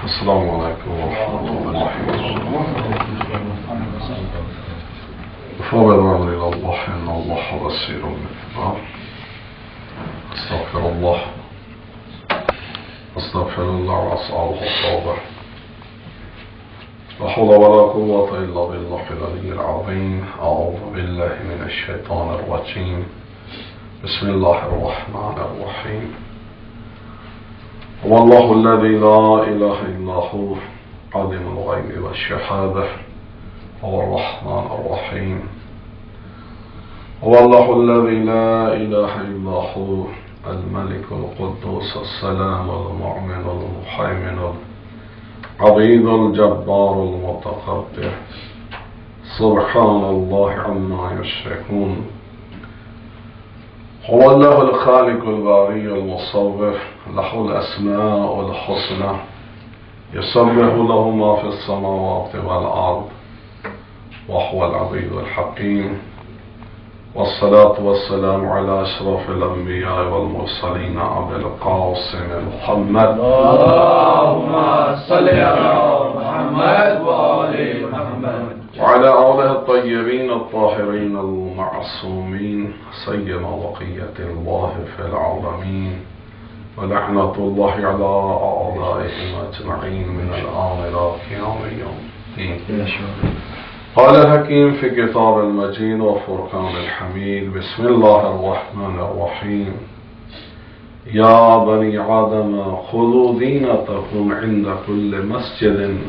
السلام عليكم ورحمة الله وبركاته. فوضا إلى الله إن الله بصير بالعباد. أستغفر الله وأسأله التوبة. لا حول ولا قوة إلا بالله العلي العظيم. أعوذ بالله من الشيطان الرجيم. بسم الله الرحمن الرحيم. هو الله الذي لا إله إلا هو عالم الغيب والشهادة هو الرحمن الرحيم. هو الله الذي لا إله إلا هو الملك القدوس السلام المؤمن المهيمن العبيد الجبار المتكبر سبحان الله عما يشركون. هو الله الخالق الباري المصور له الأسماء الحسنى يسبح له ما في السماوات والأرض وهو العزيز الحكيم. والصلاة والسلام على أشرف الأنبياء والمرسلين أبي القاسم محمد. اللهم صل على محمد وآل محمد وعلى آله الطيبين الطاهرين المعصومين سيما بقية الله في العالمين ولعنة الله على أعدائهم أجمعين من الآن إلى قيام يوم الدين. قال الحكيم في كتاب المجيد وفرقان الحميد. بسم الله الرحمن الرحيم. يا بني آدم خذوا زينتكم عند كل مسجد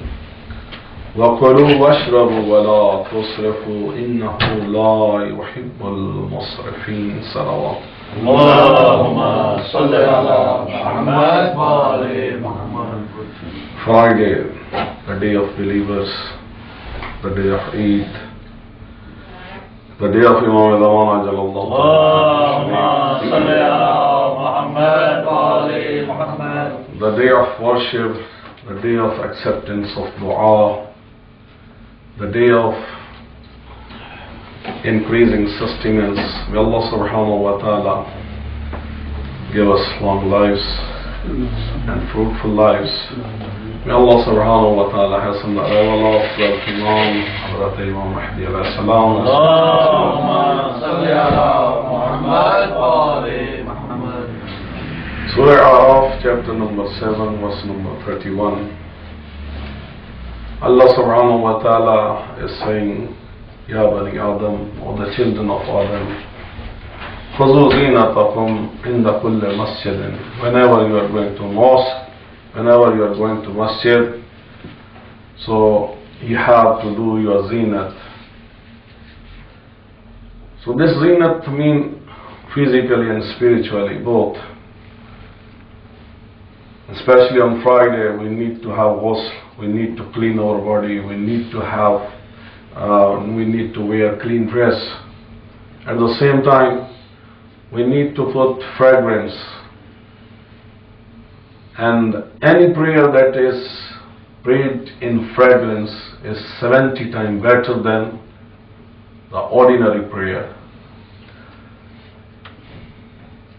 وكلوا واشربوا ولا تسرفوا إنه لا يحب المسرفين. صلوات. اللهم صل على محمد وآل محمد. Friday, the day of believers, the day of Eid, the day of Imam Zaman Ajalallah. اللهم صل على محمد وآل محمد. The day of worship, the day of acceptance of dua, the day of increasing sustenance. May Allah subhanahu wa ta'ala give us long lives and fruitful lives. May Allah subhanahu wa ta'ala hasten the arrival of the Imam Hazrat Imam Mahdi alayhi salam. اللهم صل على محمد وآل محمد. Surah Araf, chapter number 7, verse number 31. Allah subhanahu wa ta'ala is saying, Ya Bani Adam, or the children of Adam, خُذُوا زِينَتَكُمْ عِنْدَ كُلِّ مَسْجِدٍ. Whenever you are going to mosque, whenever you are going to masjid, so you have to do your zinat. So this zinat means physically and spiritually both. Especially on Friday, we need to have ghusl, we need to clean our body, we need to wear clean dress. At the same time, we need to put fragrance. And any prayer that is prayed in fragrance is 70 times better than the ordinary prayer.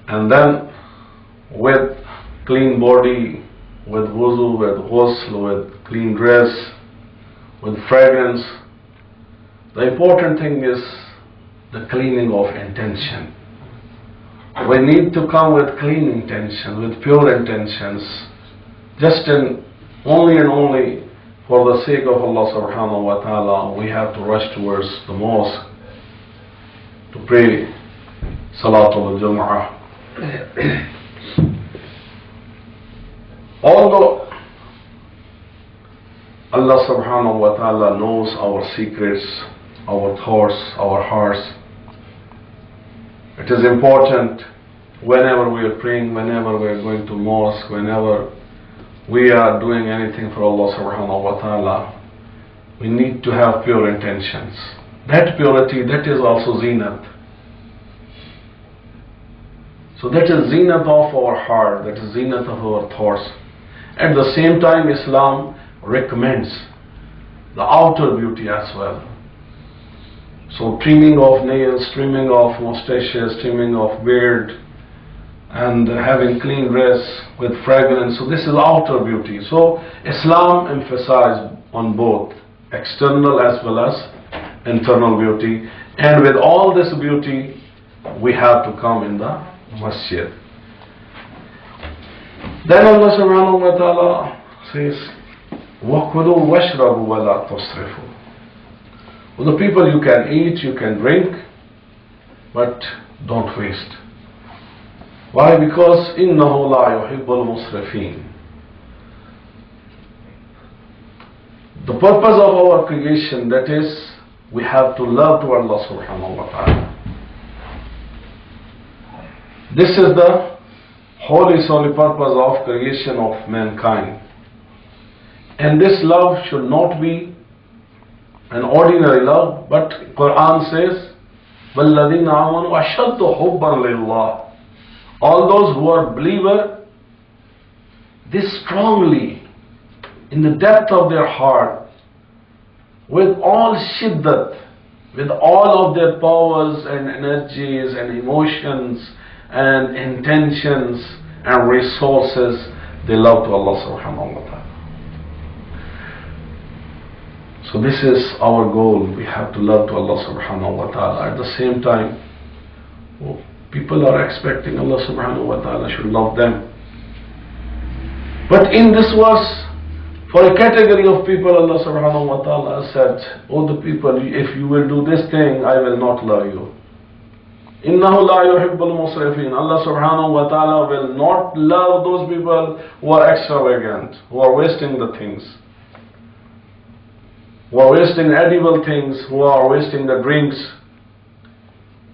And then with clean body, with wuzu, with ghusl, with clean dress, with fragrance, the important thing is the cleaning of intention. We need to come with clean intention, with pure intentions, just only and only for the sake of Allah subhanahu wa ta'ala. We have to rush towards the mosque to pray Salatul Jum'ah. Although Allah subhanahu wa ta'ala knows our secrets, our thoughts, our hearts, it is important whenever we are praying, whenever we are going to mosque, whenever we are doing anything for Allah subhanahu wa ta'ala, we need to have pure intentions. That purity, that is also zinat. So that is zinat of our heart, that is zinat of our thoughts. At the same time, Islam recommends the outer beauty as well. So trimming of nails, trimming of mustaches, trimming of beard, and having clean dress with fragrance. So this is outer beauty. So Islam emphasized on both external as well as internal beauty, and with all this beauty we have to come in the masjid. Then Allah subhanahu wa ta'ala says, وَكُلُوا وَاشْرَبُوا وَلَا تُسْرِفُوا. Well, the people, you can eat, you can drink, but don't waste. Why? Because إِنَّهُ لَا يُحِبُّ الْمُسْرِفِينَ. The purpose of our creation, that is, we have to love to Allah subhanahu wa ta'ala. This is the holy purpose of creation of mankind. And this love should not be an ordinary love, but Quran says, وَالَّذِينَ آمَنُوا أَشَدُّ حُبًّا لِلَّهِ. All those who are believer, they strongly, in the depth of their heart, with all shiddat, with all of their powers and energies and emotions and intentions and resources, they love to Allah subhanahu wa ta'ala. So this is our goal. We have to love to Allah subhanahu wa ta'ala. At the same time, people are expecting Allah subhanahu wa ta'ala should love them. But in this verse, for a category of people, Allah subhanahu wa ta'ala said, oh the people, if you will do this thing, I will not love you. إِنَّهُ لَا يُحِبُّ الْمُسْرِفِينَ. Allah subhanahu wa ta'ala will not love those people who are extravagant, who are wasting the things, who are wasting edible things, who are wasting the drinks.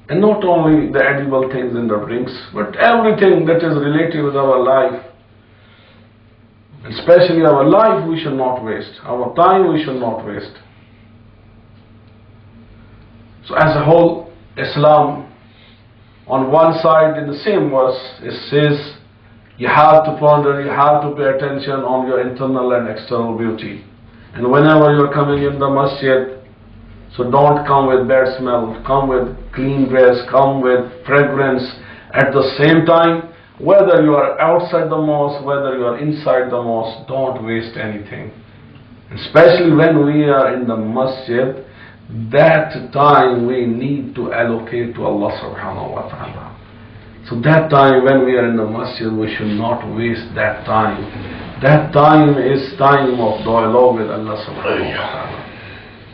And not only the edible things in the drinks, but everything that is related with our life. Especially our life we should not waste. Our time we should not waste. So as a whole, Islam, on one side in the same verse, it says, you have to ponder, you have to pay attention on your internal and external beauty. And whenever you are coming in the masjid, so don't come with bad smell, come with clean dress, come with fragrance. At the same time, whether you are outside the mosque, whether you are inside the mosque, don't waste anything. Especially when we are in the masjid, that time we need to allocate to Allah subhanahu wa ta'ala. So that time when we are in the masjid, we should not waste that time. That time is time of dialogue with Allah subhanahu wa ta'ala.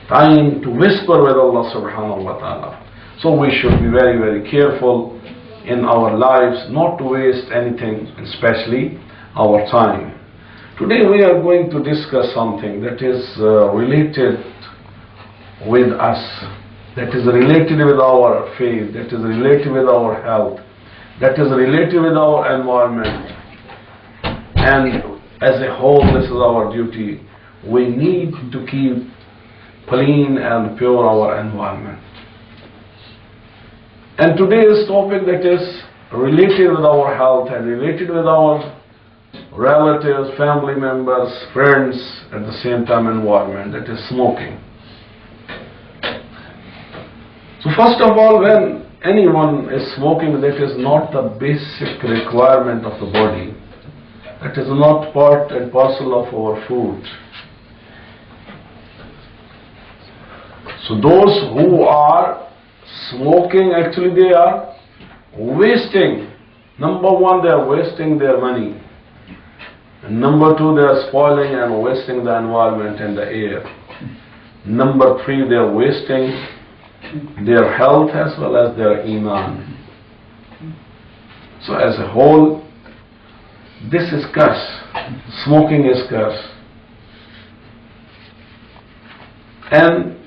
Time to whisper with Allah subhanahu wa ta'ala. So we should be very, very careful in our lives not to waste anything, especially our time. Today we are going to discuss something that is related with us, that is related with our faith, that is related with our health, that is related with our environment. And as a whole, this is our duty. We need to keep clean and pure our environment. And today's topic that is related with our health and related with our relatives, family members, friends, at the same time environment, that is smoking. So first of all, when anyone is smoking, that is not the basic requirement of the body. That is not part and parcel of our food. So those who are smoking, actually they are wasting. Number one, they are wasting their money. And number two, they are spoiling and wasting the environment and the air. Number three, they are wasting their health as well as their iman. So as a whole, this is curse. Smoking is curse. And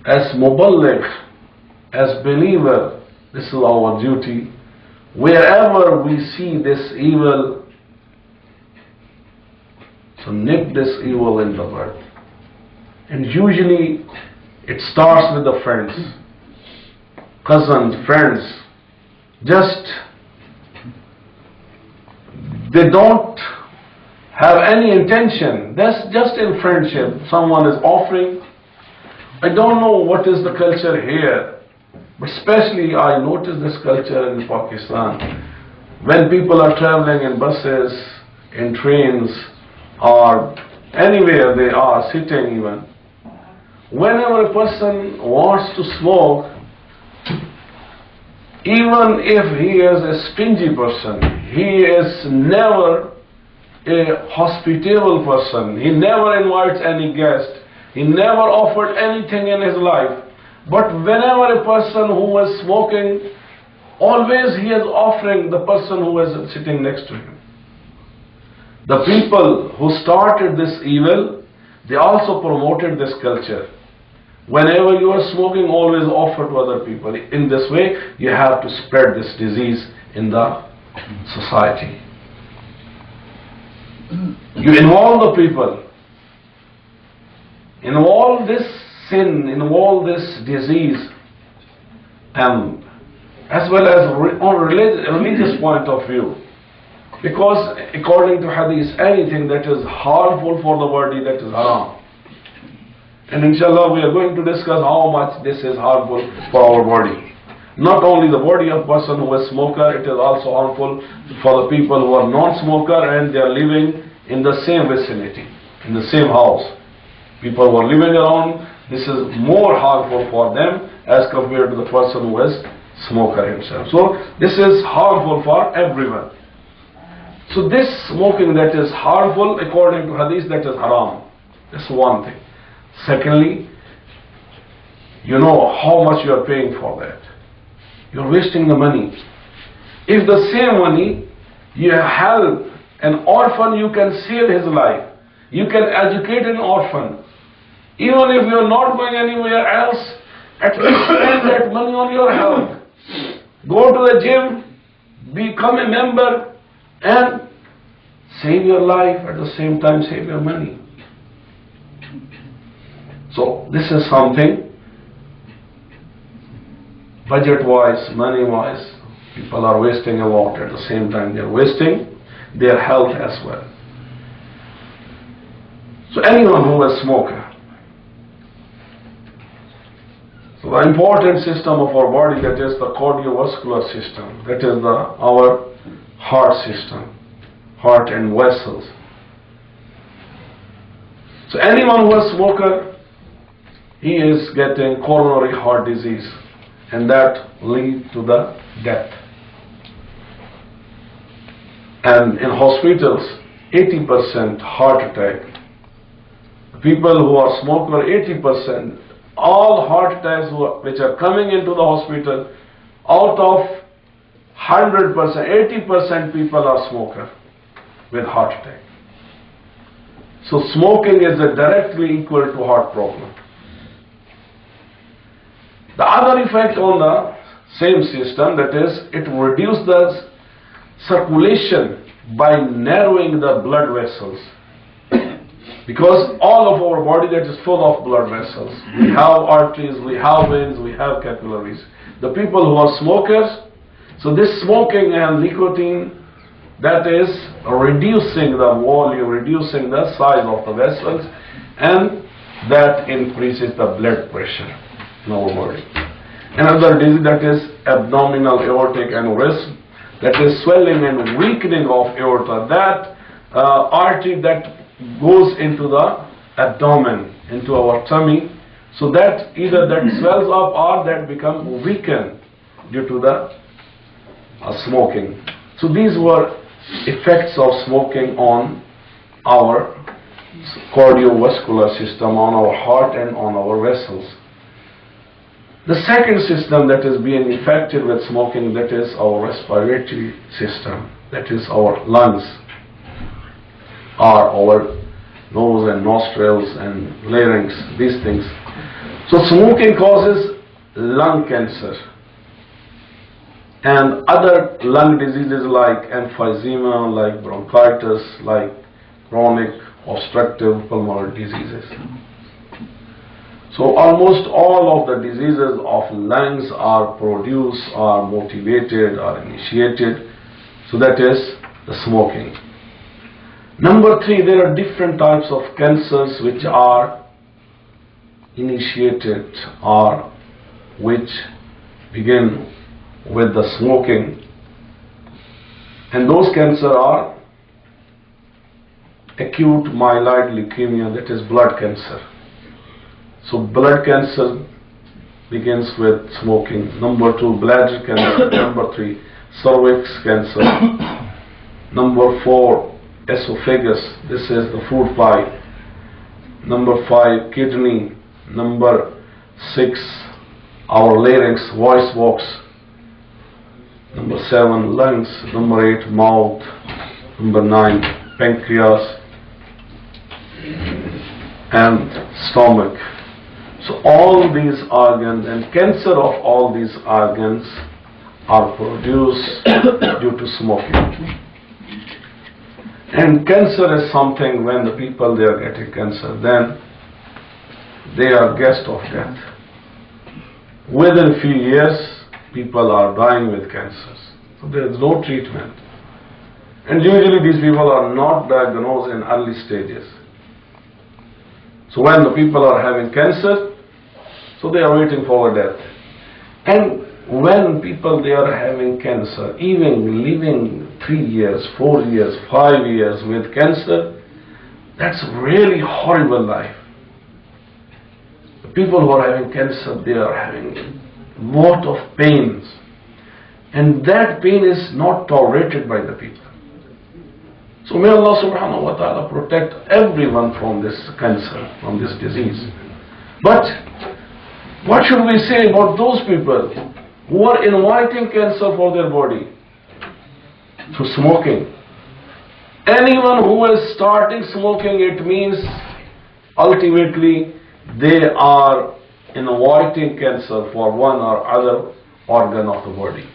as muballigh, as believer, this is our duty. Wherever we see this evil, so nip this evil in the bud. And usually it starts with the friends, cousins, friends. They don't have any intention. That's just in friendship. Someone is offering. I don't know what is the culture here, but especially I notice this culture in Pakistan. when people are traveling in buses, in trains, or anywhere they are sitting even, whenever a person wants to smoke, even if he is a stingy person, he is never a hospitable person, he never invites any guest, he never offered anything in his life. But whenever a person who is smoking, always he is offering the person who is sitting next to him. The people who started this evil, they also promoted this culture. Whenever you are smoking, always offer to other people. In this way, you have to spread this disease in the society. You involve the people, involve this sin, involve this disease, and as well as on religious point of view. Because according to hadith, anything that is harmful for the body, that is haram. And inshallah we are going to discuss how much this is harmful for our body. Not only the body of person who is smoker, it is also harmful for the people who are non-smoker and they are living in the same vicinity, in the same house. People who are living around, this is more harmful for them as compared to the person who is smoker himself. So this is harmful for everyone. So this smoking that is harmful according to hadith, that is haram. That's one thing. Secondly, you know how much you are paying for that. You are wasting the money. If the same money you help an orphan, you can save his life. You can educate an orphan. Even if you are not going anywhere else, at least spend that money on your health. Go to the gym, become a member, and save your life, at the same time save your money. So this is something budget-wise, money-wise, people are wasting a lot. At the same time they are wasting their health as well. So anyone who is a smoker, so the important system of our body, that is the cardiovascular system, that is our heart system, heart and vessels. So anyone who is a smoker, he is getting coronary heart disease, and that leads to the death. And in hospitals, 80% heart attack. People who are smoker, 80%, all heart attacks which are coming into the hospital, out of 100%, 80% people are smoker with heart attack. So smoking is directly equal to heart problem. The other effect on the same system, that is, it reduces the circulation by narrowing the blood vessels. Because all of our body, that is full of blood vessels. We have arteries, we have veins, we have capillaries. The people who are smokers, so this smoking and nicotine, that is reducing the volume, reducing the size of the vessels, and that increases the blood pressure in our body. Another disease, that is abdominal aortic aneurysm, that is swelling and weakening of aorta, that artery that goes into the abdomen, into our tummy, so that either that swells up or that becomes weakened due to the smoking. So these were effects of smoking on our cardiovascular system, on our heart and on our vessels. The second system that is being affected with smoking, that is our respiratory system, that is our lungs, or our nose and nostrils and larynx, these things. So smoking causes lung cancer and other lung diseases like emphysema, like bronchitis, like chronic obstructive pulmonary diseases. So almost all of the diseases of lungs are produced, are motivated, are initiated. So that is the smoking. Number 3, there are different types of cancers which are initiated or which begin with the smoking. And those cancers are acute myeloid leukemia, that is blood cancer. So blood cancer begins with smoking. Number 2, bladder cancer. Number 3, cervix cancer. Number 4, esophagus. This is the food pipe. Number 5, kidney. Number 6, our larynx, voice box. Number 7, lungs. Number 8, mouth. Number 9, pancreas and stomach. So all these organs, and cancer of all these organs are produced due to smoking. And cancer is something, when the people they are getting cancer, then they are guest of death. Within a few years, people are dying with cancers. So there is no treatment. And usually these people are not diagnosed in early stages. So when the people are having cancer, so they are waiting for death. And when people they are having cancer, even living 3 years, 4 years, 5 years with cancer, that's really horrible life. The people who are having cancer, they are having lot of pains, and that pain is not tolerated by the people. So may Allah subhanahu wa ta'ala protect everyone from this cancer, from this disease. But what should we say about those people who are inviting cancer for their body through smoking? Anyone who is starting smoking, it means ultimately they are inviting cancer for one or other organ of the body.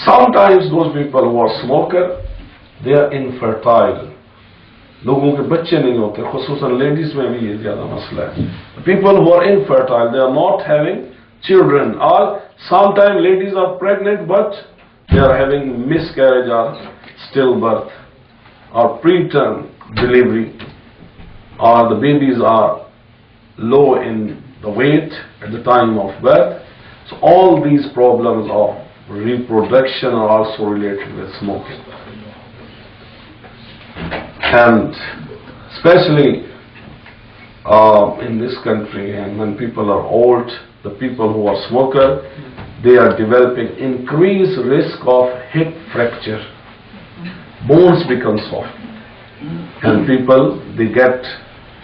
Sometimes those people who are smoker, they are infertile. लोगों के बच्चे नहीं होते, खुसूसन ladies में भी ये ज्यादा मसला है. People who are infertile, they are not having children, or sometimes ladies are pregnant but they are having miscarriage or stillbirth or preterm delivery, or the babies are low in the weight at the time of birth. So all these problems of reproduction are also related with smoking. And especially in this country, and when people are old, the people who are smoker, they are developing increased risk of hip fracture. Bones become soft, and people they get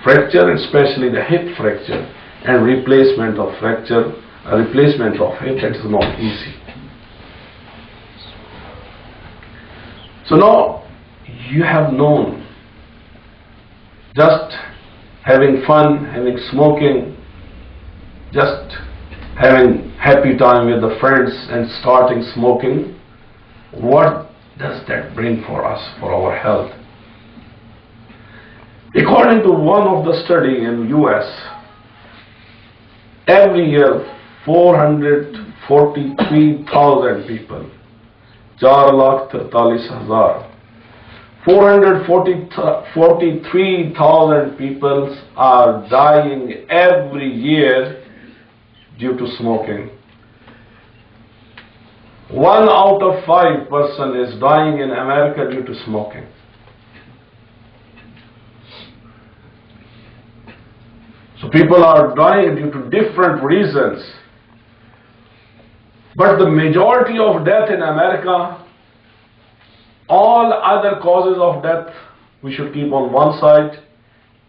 fracture, especially the hip fracture, and replacement of fracture, a replacement of hip, that is not easy. So now you have known, just having fun, having smoking, just having happy time with the friends and starting smoking, what does that bring for us, for our health? According to one of the study in US, every year 443,000 people, 443,000 people are dying every year due to smoking. 1 out of 5 person is dying in America due to smoking. So people are dying due to different reasons. But the majority of death in America, all other causes of death we should keep on one side,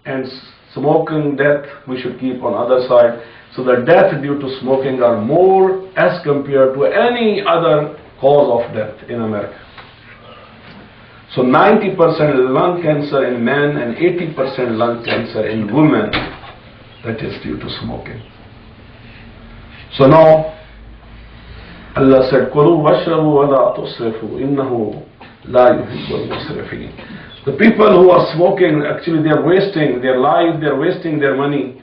and smoking death we should keep on other side. So the death due to smoking are more as compared to any other cause of death in America. So 90% lung cancer in men and 80% lung cancer in women, that is due to smoking. So now Allah said, "Kulu washrabu wa la tusrifu, innahu la yuhibbul musrifin." The people who are smoking, actually they are wasting their life, they are wasting their money,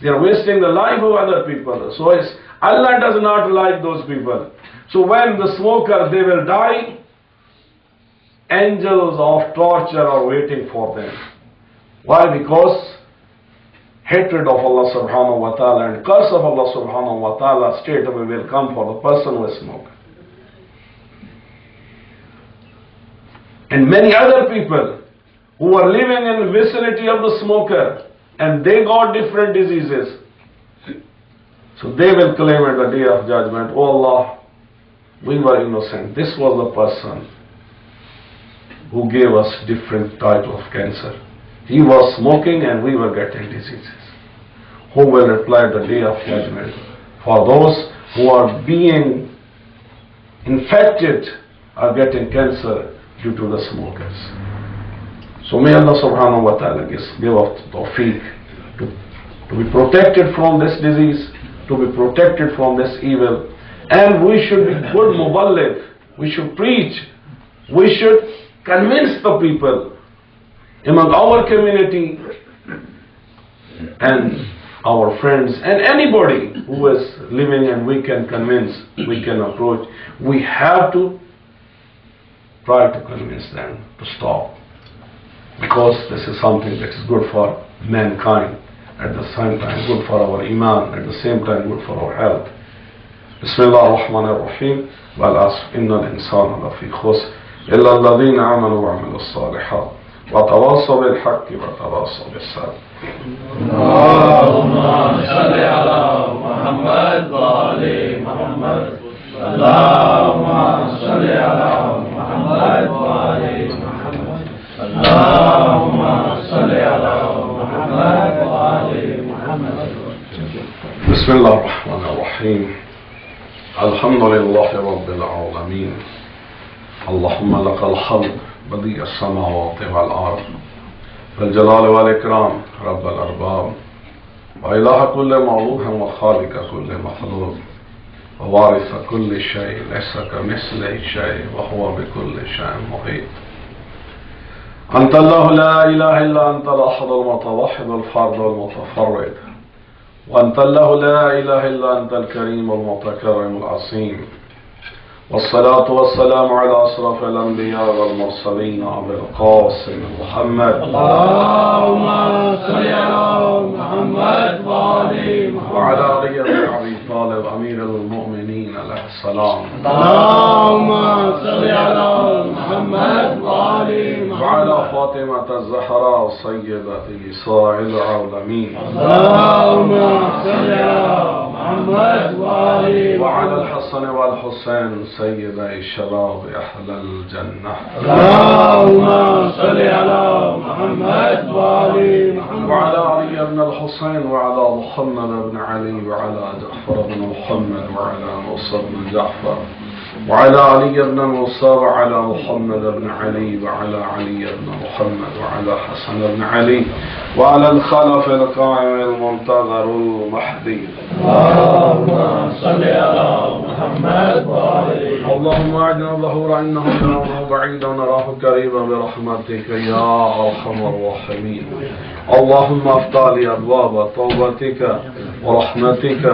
they are wasting the life of other people. So Allah does not like those people. So when the smokers they will die, angels of torture are waiting for them. Why? Because hatred of Allah subhanahu wa ta'ala and curse of Allah subhanahu wa ta'ala straight away will come for the person who is smoking. and many other people who were living in the vicinity of the smoker, and they got different diseases. So they will claim at the day of judgment, "Oh Allah, we were innocent. This was the person who gave us different type of cancer. He was smoking and we were getting diseases." Who will reply at the day of judgment for those who are being infected or getting cancer due to the smokers? So may Allah subhanahu wa ta'ala give us tawfiq to be protected from this disease, to be protected from this evil. And we should be good muballigh. We should preach. We should convince the people among our community and our friends and anybody who is living and we can convince, we can approach. We have to try to convince them to stop, because this is something that is good for mankind, at the same time good for our iman, at the same time good for our health. Bismillah ar-Rahman ar-Rahim. Wal asr innal insana lafi khusr illa alladhina amanu wa amilus salihat wa tawasaw bil haqqi wa tawasaw bis sabr. Allahumma salli ala Muhammad wa ali Muhammad. Allahumma salli ala Muhammad wa ali Muhammad. Allahumma salli ala Muhammad wa ali Muhammad. Bismillah ar-Rahman ar-Rahim. Alhamdulillah Rabbil Alameen. Allahumma lakal hamd badi as-samawati wal ard wal jalal wal ikram Rabbal arbab wa ilaha kulli ma'luh wa khaliqa kulli makhluq wa waritha kulli shay laysa kamithlihi shay wa huwa bi kulli shay'in muhit. Anta Allah la ilaha illa anta al-ahad al-mutawahhid al-fard al-mutafarrid. وأنت الله لا إله إلا أنت الكريم المتكرم العظيم. والصلاة والسلام على أشرف الأنبياء والمرسلين أبي القاسم محمد. اللهم صل على محمد وآل محمد. وعلى علي بن أبي طالب أمير المؤمنين عليه السلام. اللهم صل على محمد وآل محمد. وعلى فاطمة الزهراء سيدة نساء العالمين. اللهم صل على محمد وآل وعلى الحسن والحسين سيدي الشباب أهل الجنة. اللهم صل على محمد وآل محمد. وعلى علي بن الحسين وعلى محمد بن علي وعلى جعفر بن محمد وعلى موسى بن جعفر وعلى علي بن موسى وعلى محمد بن علي وعلى علي بن محمد وعلى حسن بن علي وعلى الخلف القائم المنتظر المهدي. اللهم صل على محمد وآل محمد. اللهم أعنا ظهور إنه نراه بعيدا ونراه قريبا برحمتك يا أرحم الراحمين. اللهم افتح لي أبواب توبتك ورحمتك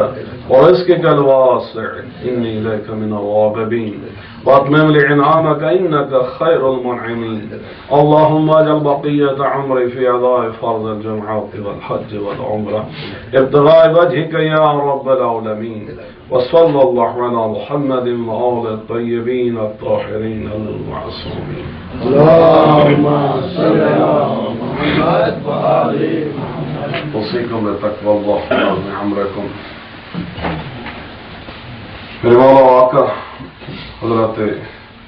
ورزقك الواسع إني إليك من الراغبين وأتمم لي إنعامك إنك خير المنعمين. اللهم اجعل بقية عمري في أداء فرض الجمعة والحج والعمرة ابتغاء وجهك يا رب العالمين. وصلى الله على محمد وآل الطيبين الطاهرين المعصومين. اللهم صل على محمد وآل محمد. أوصيكم بتقوى الله في عظم عمركم. میرے مولا آقا حضرت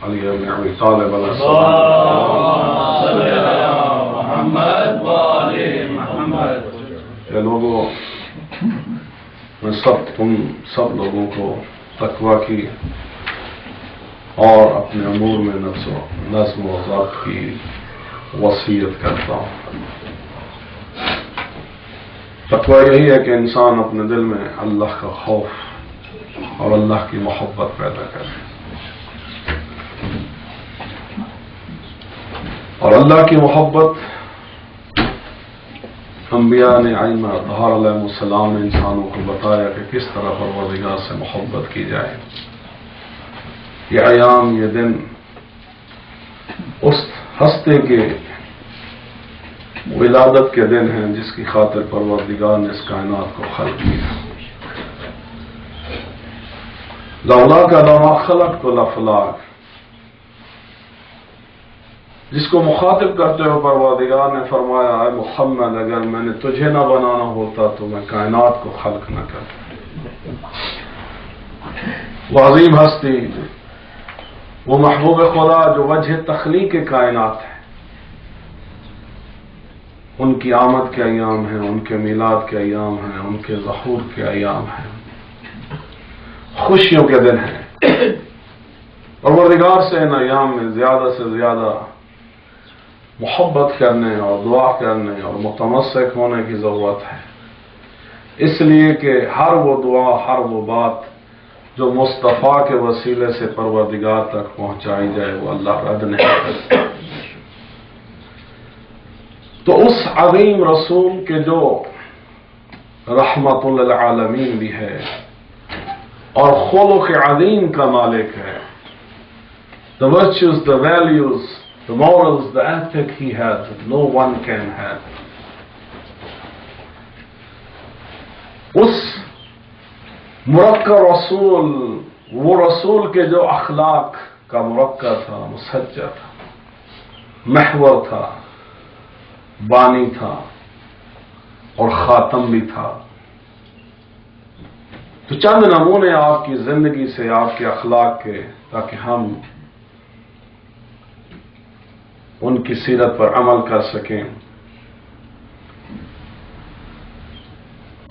علی بن ابی طالب علیہ السلام. محمد وآل محمد. یہ لوگوں میں تم سب لوگوں کو تقوی کی اور اپنے امور میں نظم و ضبط کی وصیت کرتا ہوں. تقوی یہی ہے کہ انسان اپنے دل میں اللہ کا خوف اور اللہ کی محبت پیدا کرے, اور اللہ کی محبت انبیاء نے ائمہ اطہار علیہ السلام نے انسانوں کو بتایا کہ کس طرح پروردگار سے محبت کی جائے. یہ ایام, یہ دن اس ہستے کے ولادت کے دن ہیں جس کی خاطر پروردگار نے اس کائنات کو خلق کیا. لولا کا لما خلق تو لفلاک, جس کو مخاطب کرتے ہوئے پروردگار نے فرمایا اے محمد اگر میں نے تجھے نہ بنانا ہوتا تو میں کائنات کو خلق نہ کرتا۔ وہ عظیم ہستی، وہ محبوب خدا جو وجہ تخلیق کائنات ہے، ان کی آمد کے ایام ہیں، ان کے میلاد کے ایام ہیں، ان کے ظہور کے ایام ہیں، خوشیوں کے دن ہیں۔ پروردگار سے ان ایام میں زیادہ سے زیادہ محبت کرنے اور دعا کرنے اور متمسک ہونے کی ضرورت ہے، اس لیے کہ ہر وہ دعا، ہر وہ بات جو مصطفیٰ کے وسیلے سے پروردگار تک پہنچائی جائے وہ اللہ رد نہیں کرتا۔ تو اس عظیم رسول کے جو رحمت للعالمین بھی ہے اور خلق عظیم کا مالک ہے، the virtues, the values, the morals, the ethic he had that no one can have. اس مرکب رسول، وہ رسول کے جو اخلاق کا مرکب تھا، مسجع تھا، محور تھا، بانی تھا اور خاتم بھی تھا۔ تو چند نمونے آپ کی زندگی سے، آپ کے اخلاق کے، تاکہ ہم ان کی سیرت پر عمل کر سکیں۔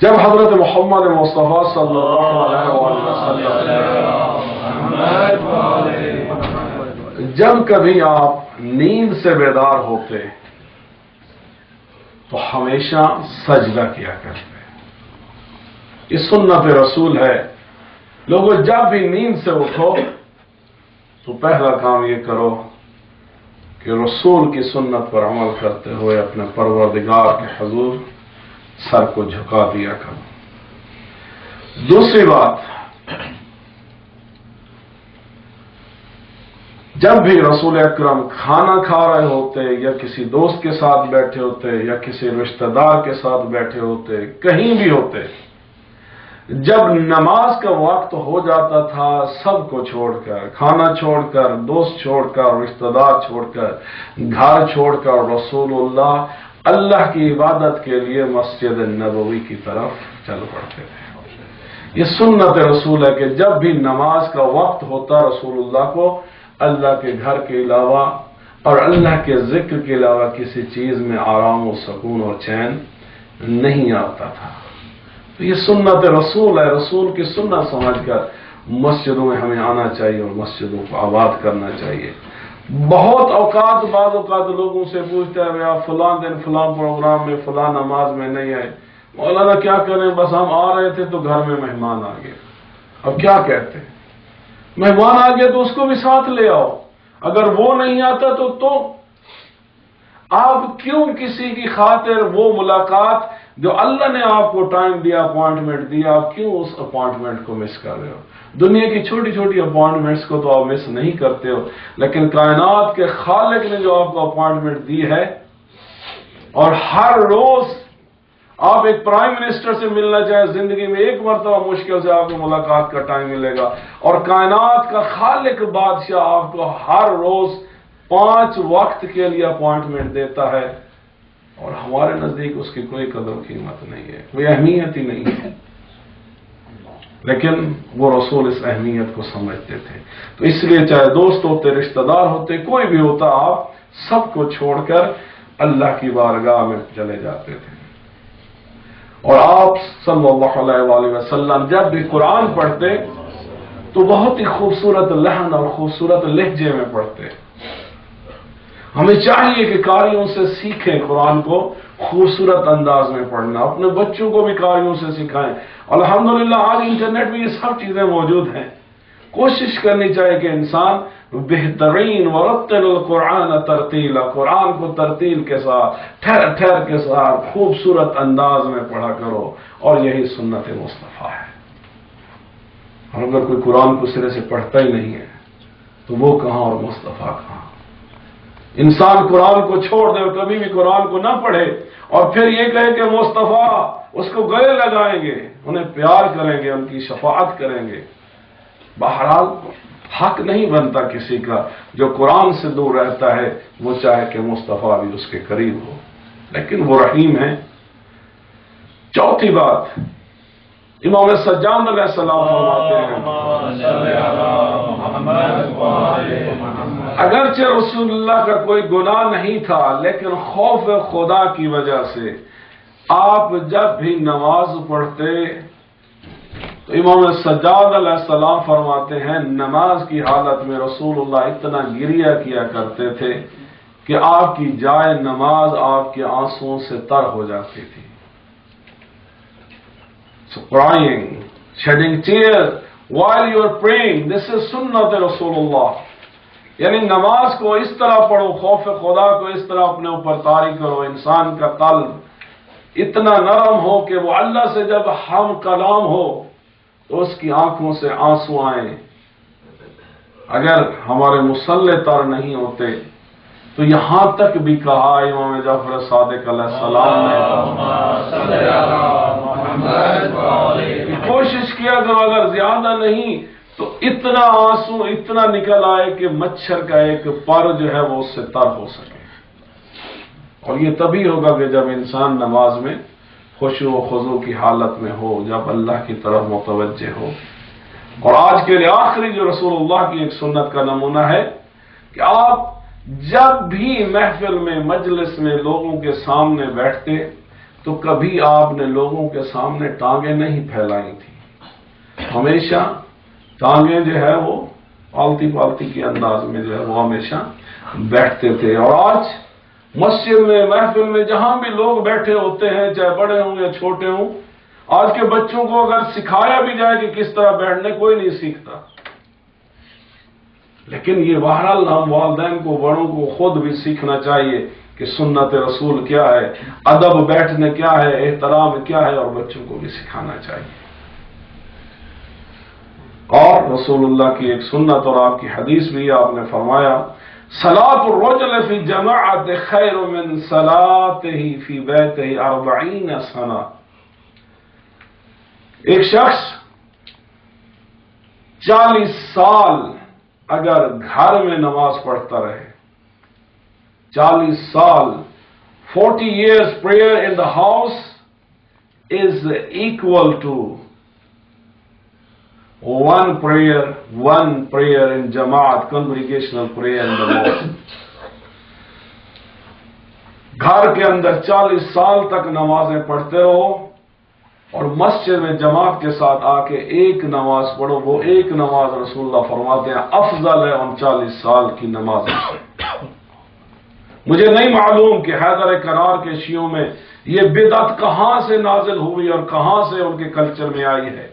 جب حضرت محمد مصطفیٰ صلی اللہ علیہ وسلم جب کبھی آپ نیند سے بیدار ہوتے تو ہمیشہ سجدہ کیا کرتے۔ یہ سنت رسول ہے۔ لوگوں جب بھی نیند سے اٹھو تو پہلا کام یہ کرو کہ رسول کی سنت پر عمل کرتے ہوئے اپنے پروردگار کے حضور سر کو جھکا دیا کرو۔ دوسری بات، جب بھی رسول اکرم کھانا کھا رہے ہوتے یا کسی دوست کے ساتھ بیٹھے ہوتے یا کسی رشتہ دار کے ساتھ بیٹھے ہوتے، کہیں بھی ہوتے، جب نماز کا وقت ہو جاتا تھا سب کو چھوڑ کر، کھانا چھوڑ کر، دوست چھوڑ کر، رشتہ دار چھوڑ کر، گھر چھوڑ کر، رسول اللہ کی عبادت کے لیے مسجد نبوی کی طرف چل پڑتے تھے۔ یہ سنت رسول ہے کہ جب بھی نماز کا وقت ہوتا رسول اللہ کو اللہ کے گھر کے علاوہ اور اللہ کے ذکر کے علاوہ کسی چیز میں آرام و سکون اور چین نہیں آتا تھا۔ تو یہ سنت رسول ہے۔ رسول کی سنت سمجھ کر مسجدوں میں ہمیں آنا چاہیے اور مسجدوں کو آباد کرنا چاہیے۔ بہت بعض اوقات لوگوں سے پوچھتا ہے آپ فلاں دن فلاں پروگرام میں فلاں نماز میں نہیں آئے، مولانا کیا کریں، بس ہم آ رہے تھے تو گھر میں مہمان آ گئے۔ اب کیا کہتے ہیں، مہمان آ گئے تو اس کو بھی ساتھ لے آؤ، اگر وہ نہیں آتا تو آپ کیوں کسی کی خاطر وہ ملاقات جو اللہ نے آپ کو ٹائم دیا، اپوائنٹمنٹ دیا، آپ کیوں اس اپوائنٹمنٹ کو مس کر رہے ہو؟ دنیا کی چھوٹی چھوٹی اپوائنٹمنٹس کو تو آپ مس نہیں کرتے ہو، لیکن کائنات کے خالق نے جو آپ کو اپوائنٹمنٹ دی ہے، اور ہر روز آپ ایک پرائم منسٹر سے ملنا چاہیں زندگی میں ایک مرتبہ مشکل سے آپ کو ملاقات کا ٹائم ملے گا، اور کائنات کا خالق بادشاہ آپ کو ہر روز 5 وقت کے لیے اپوائنٹمنٹ دیتا ہے، اور ہمارے نزدیک اس کی کوئی قدر و قیمت نہیں ہے، کوئی اہمیت ہی نہیں ہے، لیکن وہ رسول اس اہمیت کو سمجھتے تھے۔ تو اس لیے چاہے دوست ہوتے، رشتہ دار ہوتے، کوئی بھی ہوتا، آپ سب کو چھوڑ کر اللہ کی بارگاہ میں چلے جاتے تھے۔ اور آپ صلی اللہ علیہ وآلہ وسلم جب بھی قرآن پڑھتے تو بہت ہی خوبصورت لحن اور خوبصورت لہجے میں پڑھتے۔ ہمیں چاہیے کہ قاریوں سے سیکھیں قرآن کو خوبصورت انداز میں پڑھنا، اپنے بچوں کو بھی قاریوں سے سکھائیں۔ الحمدللہ آج انٹرنیٹ میں یہ سب چیزیں موجود ہیں۔ کوشش کرنی چاہیے کہ انسان بہترین ورتل القرآن ترتیلا، قرآن کو ترتیل کے ساتھ، ٹھہر ٹھہر کے ساتھ خوبصورت انداز میں پڑھا کرو، اور یہی سنت مصطفیٰ ہے۔ اور اگر کوئی قرآن کو سرے سے پڑھتا ہی نہیں ہے تو وہ کہاں اور مصطفیٰ کہاں؟ انسان قرآن کو چھوڑ دے اور کبھی بھی قرآن کو نہ پڑھے اور پھر یہ کہے کہ مصطفیٰ اس کو گلے لگائیں گے، انہیں پیار کریں گے، ان کی شفاعت کریں گے۔ بہرحال حق نہیں بنتا کسی کا جو قرآن سے دور رہتا ہے وہ چاہے کہ مصطفیٰ بھی اس کے قریب ہو، لیکن وہ رحیم ہے۔ چوتھی بات، امام سجاد علیہ السلام فرماتے ہیں اگرچہ رسول اللہ کا کوئی گناہ نہیں تھا لیکن خوف خدا کی وجہ سے آپ جب بھی نماز پڑھتے تو امام سجاد علیہ السلام فرماتے ہیں نماز کی حالت میں رسول اللہ اتنا گریہ کیا کرتے تھے کہ آپ کی جائے نماز آپ کے آنسوؤں سے تر ہو جاتی تھی۔ So crying, shedding tears while you are praying, this is sunnat Rasulullah. یعنی نماز کو اس طرح پڑھو، خوف خدا کو اس طرح اپنے اوپر طاری کرو، انسان کا قلب اتنا نرم ہو کہ وہ اللہ سے جب ہم کلام ہو تو اس کی آنکھوں سے آنسو آئیں۔ اگر ہمارے مصلی تر نہیں ہوتے تو یہاں تک بھی کہا امام جعفر صادق علیہ السلام نے کوشش کیا کہ اگر زیادہ نہیں تو اتنا آنسو اتنا نکل آئے کہ مچھر کا ایک پر جو ہے وہ اس سے تر ہو سکے۔ اور یہ تبھی ہوگا کہ جب انسان نماز میں خشوع و خضوع کی حالت میں ہو، جب اللہ کی طرف متوجہ ہو۔ اور آج کے لیے آخری جو رسول اللہ کی ایک سنت کا نمونہ ہے کہ آپ جب بھی محفل میں مجلس میں لوگوں کے سامنے بیٹھتے تو کبھی آپ نے لوگوں کے سامنے ٹانگیں نہیں پھیلائی تھی، ہمیشہ ٹانگیں جو ہے وہ پالتی پالتی کے انداز میں جو ہے وہ ہمیشہ بیٹھتے تھے۔ اور آج مسجد میں محفل میں جہاں بھی لوگ بیٹھے ہوتے ہیں، چاہے بڑے ہوں یا چھوٹے ہوں، آج کے بچوں کو اگر سکھایا بھی جائے کہ کس طرح بیٹھنے، کوئی نہیں سیکھتا۔ لیکن یہ بہرحال ہم والدین کو، بڑوں کو خود بھی سیکھنا چاہیے کہ سنت رسول کیا ہے، ادب بیٹھنے کیا ہے، احترام کیا ہے، اور بچوں کو بھی سکھانا چاہیے۔ اور رسول اللہ کی ایک سنت اور آپ کی حدیث بھی آپ نے فرمایا صلاۃ الرجل فی جماعت خیر من صلاتہ فی بیتہ 40 سنہ۔ ایک شخص 40 سال اگر گھر میں نماز پڑھتا رہے، 40 سال 40 years prayer in the house is equal to one prayer in Jamat, congregational prayer in the mosque. گھر کے اندر 40 سال تک نمازیں پڑھتے رہو اور مسجد میں جماعت کے ساتھ آ کے ایک نماز پڑھو، وہ ایک نماز رسول اللہ فرماتے ہیں افضل ہے ان 40 سال کی نماز سے۔ مجھے نہیں معلوم کہ حیدر کرار کے شیعوں میں یہ بدعت کہاں سے نازل ہوئی اور کہاں سے ان کے کلچر میں آئی ہے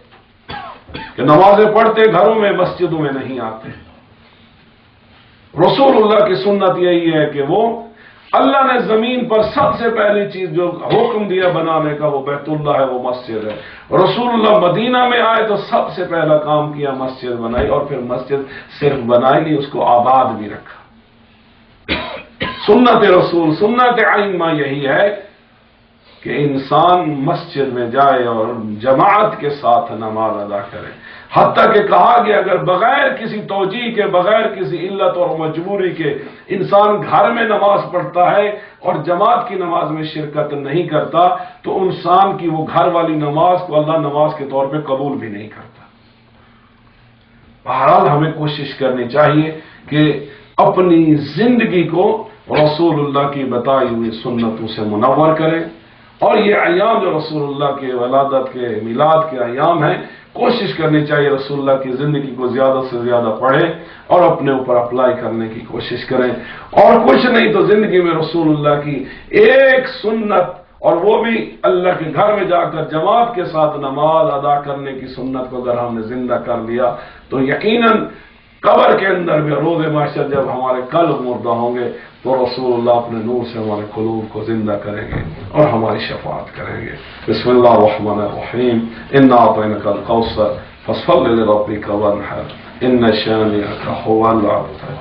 کہ نمازیں پڑھتے گھروں میں، مسجدوں میں نہیں آتے۔ رسول اللہ کی سنت یہی ہے کہ وہ اللہ نے زمین پر سب سے پہلی چیز جو حکم دیا بنانے کا وہ بیت اللہ ہے، وہ مسجد ہے۔ رسول اللہ مدینہ میں آئے تو سب سے پہلا کام کیا مسجد بنائی، اور پھر مسجد صرف بنائی نہیں، اس کو آباد بھی رکھا۔ سنت رسول، سنت ائمہ یہی ہے کہ انسان مسجد میں جائے اور جماعت کے ساتھ نماز ادا کرے، حتیٰ کہ کہا کہ اگر بغیر کسی توجیہ کے، بغیر کسی علت اور مجبوری کے انسان گھر میں نماز پڑھتا ہے اور جماعت کی نماز میں شرکت نہیں کرتا تو انسان کی وہ گھر والی نماز کو اللہ نماز کے طور پہ قبول بھی نہیں کرتا۔ بہرحال ہمیں کوشش کرنی چاہیے کہ اپنی زندگی کو رسول اللہ کی بتائی ہوئی سنتوں سے منور کریں، اور یہ ایام جو رسول اللہ کے ولادت کے، میلاد کے ایام ہیں، کوشش کرنی چاہیے رسول اللہ کی زندگی کو زیادہ سے زیادہ پڑھیں اور اپنے اوپر اپلائی کرنے کی کوشش کریں۔ اور کچھ نہیں تو زندگی میں رسول اللہ کی ایک سنت، اور وہ بھی اللہ کے گھر میں جا کر جماعت کے ساتھ نماز ادا کرنے کی سنت کو اگر ہم نے زندہ کر لیا تو یقیناً قبر کے اندر بھی روز محشر جب ہمارے قلب مردہ ہوں گے تو رسول اللہ اپنے نور سے ہمارے قلوب کو زندہ کریں گے اور ہماری شفاعت کریں گے۔ بسم اللہ الرحمن الرحیم، انا اعطیناک الکوثر فصل لربک وانحر ان شانئک هو الابتر۔